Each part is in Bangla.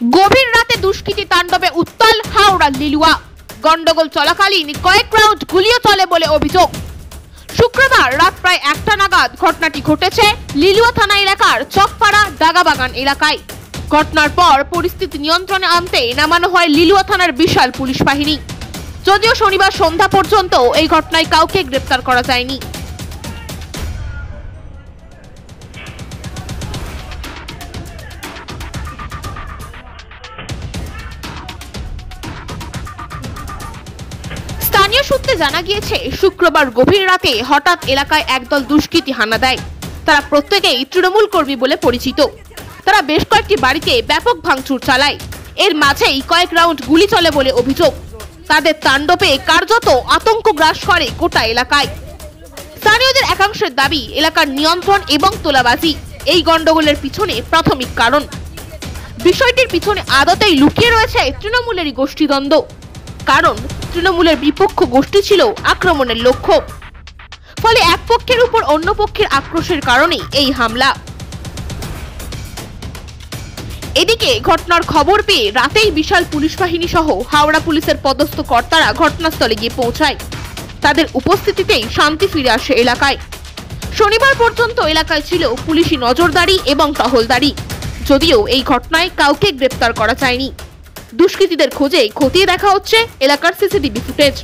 গভীর রাতে দুষ্কৃতী তাণ্ডবে উত্তাল হাওড়া লিলুয়া। গন্ডগোল চলাকালীন কয়েক রাউন্ড গুলিও চলে বলে অভিযোগ। শুক্রবার রাত প্রায় 1টা নাগাদ ঘটনাটি ঘটেছে লিলুয়া থানা এলাকার চকপাড়া দাগাবাগান এলাকায়। ঘটনার পর পরিস্থিতি নিয়ন্ত্রণে আনতে নামানো হয় লিলুয়া থানার বিশাল পুলিশ বাহিনী। যদিও শনিবার সন্ধ্যা পর্যন্ত এই ঘটনায় কাউকে গ্রেপ্তার করা যায়নি। স্থানীয় সূত্রে জানা গিয়েছে, শুক্রবার গভীর রাতে হঠাৎ এলাকায় একদল দুষ্কৃতী হানা দেয়। তারা প্রত্যেকেই তৃণমূল কর্মী বলে পরিচিত। তারা বেশ কয়েকটি বাড়িতে ব্যাপক ভাঙচুর চালায়। এর মাঝেই কয়েক রাউন্ড গুলি চলে বলে অভিযোগ। তাদের তাণ্ডবে কার্যত আতঙ্ক গ্রাস করে গোটা এলাকায়। স্থানীয়দের একাংশের দাবি, এলাকার নিয়ন্ত্রণ এবং তোলাবাজি এই গন্ডগোলের পিছনে প্রাথমিক কারণ। বিষয়টির পিছনে আদতেই লুকিয়ে রয়েছে তৃণমূলেরই গোষ্ঠীদ্বন্দ্ব। কারণ তৃণমূলের বিপক্ষ গোষ্ঠী ছিল আক্রমণের লক্ষ্য। ফলে এক পক্ষের উপর অন্য পক্ষের আক্রোশের কারণে এই হামলা। এদিকে ঘটনার খবর পেয়ে রাতেই বিশাল পুলিশ বাহিনী সহ হাওড়া পুলিশের পদস্থ কর্তারা ঘটনাস্থলে গিয়ে পৌঁছায়। তাদের উপস্থিতিতেই শান্তি ফিরে আসে এলাকায়। শনিবার পর্যন্ত এলাকায় ছিল পুলিশি নজরদারি এবং টহলদারি। যদিও এই ঘটনায় কাউকে গ্রেপ্তার করা যায়নি। দুষ্কৃতীদের খোঁজে খতিয়ে দেখা হচ্ছে এলাকার সিসিটিভি ফুটেজ।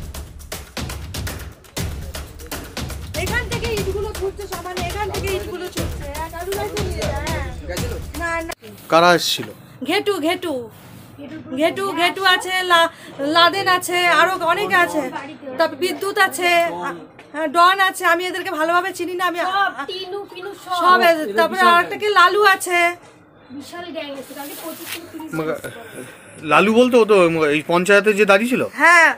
কারা এসেছিল? ঘেটু ঘেটু ঘেটু ঘেটু আছে, লাদেন আছে, আরো অনেকে আছে, তারপর বিদ্যুৎ আছে, ডন আছে। আমি এদেরকে ভালোভাবে চিনি না, আমি সব। তারপরে আরেকটা কি লালু আছে। লালু বলতে ও তো এই পঞ্চায়েতে যে দাঁড়িয়ে ছিল। হ্যাঁ,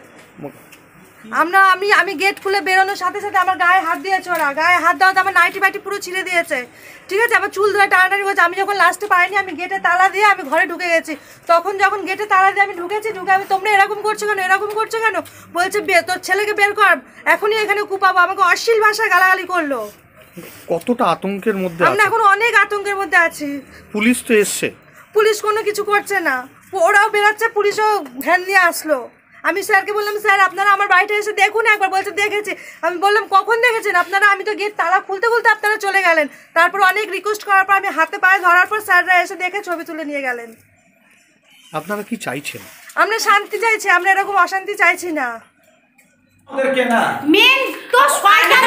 আমি গেট খুলে বেরোনোর সাথে সাথে আমার গায়ে হাত দিয়েছে ওরা। গায়ে হাত দেওয়াতে আমার নাইটি বাইটি পুরো ছিঁড়ে দিয়েছে। ঠিক আছে, আমার চুল ধরে টানাটানি হয়েছে। আমি যখন লাস্টে পাইনি, আমি গেটে তালা দিয়ে আমি ঘরে ঢুকে গেছি। তখন যখন গেটে তালা দিয়ে আমি ঢুকে আমি, তোমরা এরকম করছো কেন, এরকম করছো কেন? বলছে তোর ছেলেকে বের কর, এখনই এখানে কুপাবো। আমাকে অশ্লীল ভাষায় গালাগালি করলো। কতটা আতঙ্কের মধ্যে? আমরা এখন অনেক আতঙ্কের মধ্যে আছি। পুলিশ তো এসছে। পুলিশ কোনো কিছু করছে না, ওরাও বেরাচ্ছে, পুলিশও ভ্যান নিয়ে আসলো। আমি স্যারকে বললাম, স্যার আপনারা আমার বাড়িতে এসে দেখুন একবার। বলছে দেখেছি। আমি বললাম কখন দেখেছেন আপনারা? আমি তো গেট তালা খুলতে খুলতে আপনারা চলে গেলেন। তারপর অনেক রিকোয়েস্ট করার পর আমি হাতে পায়ে ধরার পর স্যাররা এসে দেখে ছবি তুলে নিয়ে গেলেন। আপনারা কি চাইছেন? আমরা শান্তি চাইছি, আমরা এরকম অশান্তি চাইছি না। মেন তো শয়তান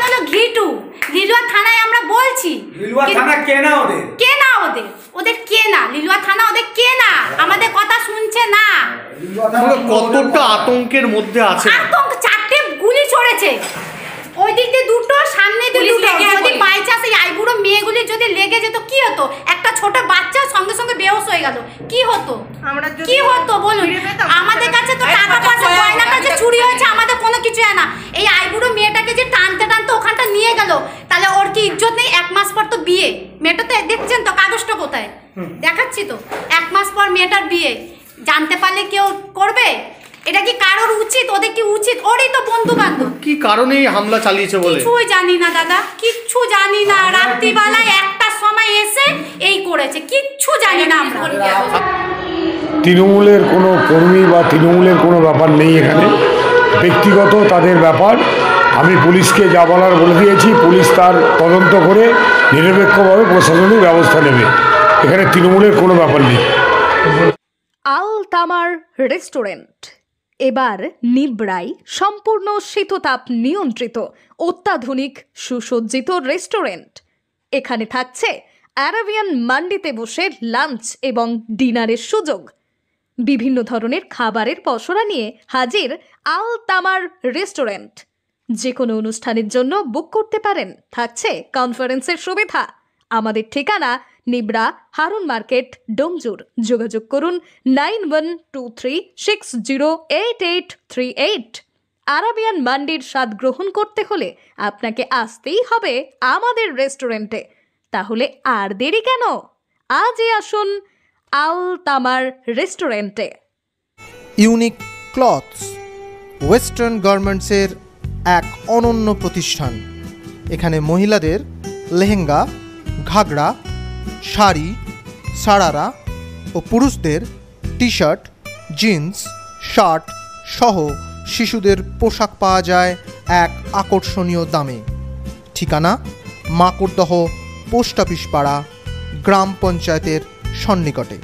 হলো ঘিটু। লিলুয়া থানায় আমরা বলছি, লিলুয়া থানা কেনা ওদের, ওদের কেনা। লিলুয়া থানা ওদের কেনা, আমাদের কথা শুনছে না। কতটা আতঙ্কের মধ্যে আছে? আতঙ্ক, 4টে গুলি চড়েছে। ওই দিক দিয়ে দুটো, সামনে দিয়ে দুটো। যদি বাই চান্স এই আইবুড়ো মেয়েগুলি যদি লেগে যেত কি হতো? একটা ছোট বাচ্চা সঙ্গে সঙ্গে বেহুশ হয়ে গেল, কি হতো? কি হতো বলুন? আমাদের কাছে তো টাকা পয়সা গয়না কাছে চুরি হয়েছে, আমাদের কোনো কিছু হয় না। এই আইবুড়ো মেয়েটাকে যে টানতে টানতে ওখানটা নিয়ে গেল, তাহলে ওর কি ইজ্জত নেই? 1 মাস পর তো বিয়ে। মেয়েটা তো দেখছেন তো, কাগজটা কোথায় দেখাচ্ছি তো। 1 মাস পর মেয়েটার বিয়ে। জানতে পারলে কেউ করবে? এটা কি কারোর উচিত? ওদের কি উচিত? ওরই তো বন্ধু বান্ধব। কি কারণে হামলা চালিয়েছে বলে কিছুই জানি না দাদা, কিচ্ছু জানি না। রাত্রিবেলায় 1টার সময় এসে এই করেছে, কিচ্ছু জানি না আমরা। তৃণমূলের কোনো কর্মী বা তৃণমূলের কোনো ব্যাপার নেই এখানে, ব্যক্তিগত তাদের ব্যাপার। আমি পুলিশকে যা বলার বলে দিয়েছি, পুলিশ তার তদন্ত করে নিরপেক্ষভাবে প্রশাসনিক ব্যবস্থা নেবে। এখানে তৃণমূলের কোনো ব্যাপার নেই। আল তামার রেস্টুরেন্ট এবার নিবড়াই সম্পূর্ণ শীততাপ নিয়ন্ত্রিত অত্যাধুনিক সুসজ্জিত রেস্টুরেন্ট। এখানে থাকছে আরাবিয়ান মান্ডিতে বসে লাঞ্চ এবং ডিনারের সুযোগ। বিভিন্ন ধরনের খাবারের পসরা নিয়ে হাজির আল তামার রেস্টুরেন্ট। যে কোনো অনুষ্ঠানের জন্য বুক করতে পারেন, থাকছে কনফারেন্সের সুবিধা। আমাদের ঠিকানা নিবড়া হারুন মার্কেট, ডোমজুর। যোগাযোগ করুন 9123608838। আরাবিয়ান মান্ডির স্বাদ গ্রহণ করতে হলে আপনাকে আসতেই হবে আমাদের রেস্টুরেন্টে। তাহলে আর দেরি কেন? আজই আসুন আল তামার রেস্টুরেন্টে। ইউনিক ক্লথস ওয়েস্টার্ন গার্মেন্টসের এক অনন্য প্রতিষ্ঠান। এখানে মহিলাদের লেহেঙ্গা, ঘাগরা, শাড়ি, সারারা ও পুরুষদের টি শার্ট, জিন্স, শার্ট সহ শিশুদের পোশাক পাওয়া যায় এক আকর্ষণীয় দামে। ঠিকানা মাকড়দহ পোস্ট অফিস পাড়া, গ্রাম পঞ্চায়েতের সন্নিকটে।